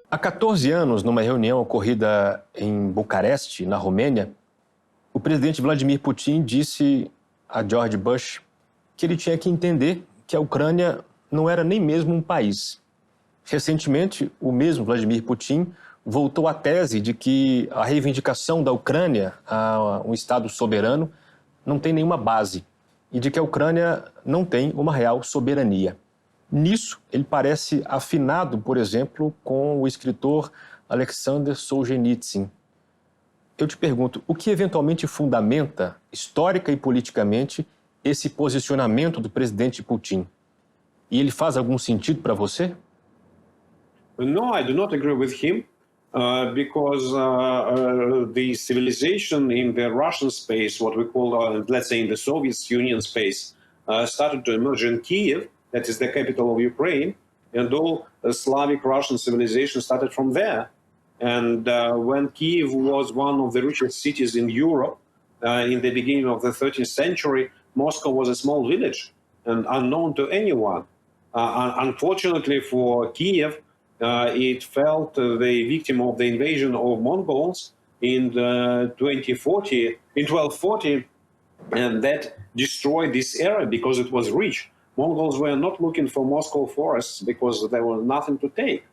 Há 14 anos, numa reunião ocorrida em Bucareste, na Romênia, o presidente Vladimir Putin disse a George Bush que ele tinha que entender que a Ucrânia não era nem mesmo um país. Recentemente, o mesmo Vladimir Putin voltou à tese de que a reivindicação da Ucrânia a um Estado soberano não tem nenhuma base e de que a Ucrânia não tem uma real soberania. Nisso, ele parece afinado, por exemplo, com o escritor Alexander Solzhenitsyn. Eu te pergunto, o que eventualmente fundamenta, histórica e politicamente, esse posicionamento do presidente Putin? E ele faz algum sentido para você? No, I do not agree with him because the civilization in the Russian space, what we call, let's say, in the Soviet Union space, started to emerge in Kiev, that is the capital of Ukraine, and all Slavic Russian civilization started from there. And when Kiev was one of the richest cities in Europe in the beginning of the 13th century, Moscow was a small village and unknown to anyone. Unfortunately for Kiev, it felt the victim of the invasion of Mongols in 1240, and that destroyed this area because it was rich. Mongols were not looking for Moscow forests because there was nothing to take.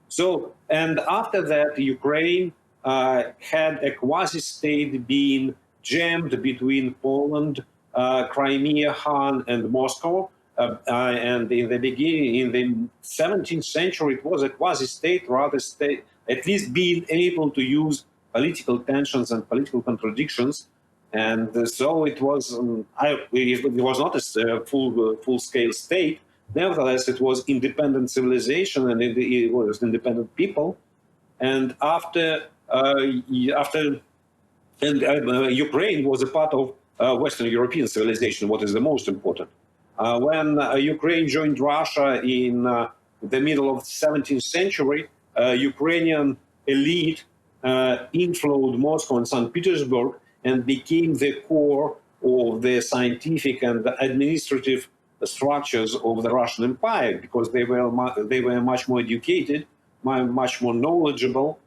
So, and after that, Ukraine had a quasi-state being jammed between Poland, Crimea, Han, and Moscow. And in the beginning, in the 17th century, it was a quasi-state, rather state, at least being able to use political tensions and political contradictions. And so it was. It was not a full-scale state. Nevertheless, it was independent civilization, and it was independent people. And Ukraine was a part of Western European civilization. What is the most important? When Ukraine joined Russia in the middle of the 17th century, Ukrainian elite inflowed Moscow and St. Petersburg and became the core of the scientific and administrative structures of the Russian Empire, because they were much more educated, much more knowledgeable.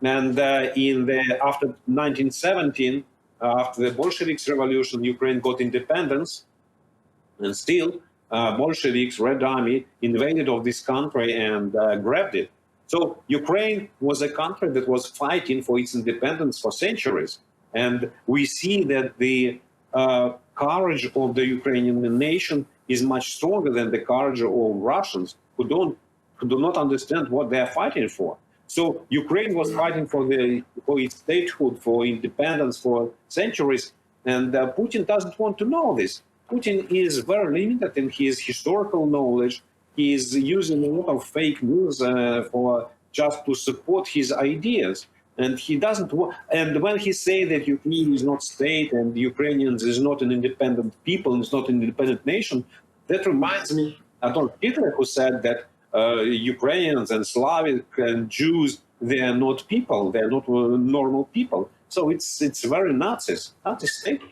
And after 1917, after the Bolshevik Revolution, Ukraine got independence, and still Bolsheviks, Red Army, invaded of this country and grabbed it. So Ukraine was a country that was fighting for its independence for centuries. And we see that the courage of the Ukrainian nation is much stronger than the courage of Russians who do not understand what they are fighting for. So Ukraine was fighting for its statehood, for independence for centuries, and Putin doesn't want to know this. Putin is very limited in his historical knowledge. He is using a lot of fake news for just to support his ideas. And he doesn't want, and when he say that Ukraine is not state and Ukrainians is not an independent people, it's not an independent nation, that reminds me of Adolf Hitler, who said that Ukrainians and Slavic and Jews, they are not people, they are not normal people. So it's very Nazi state.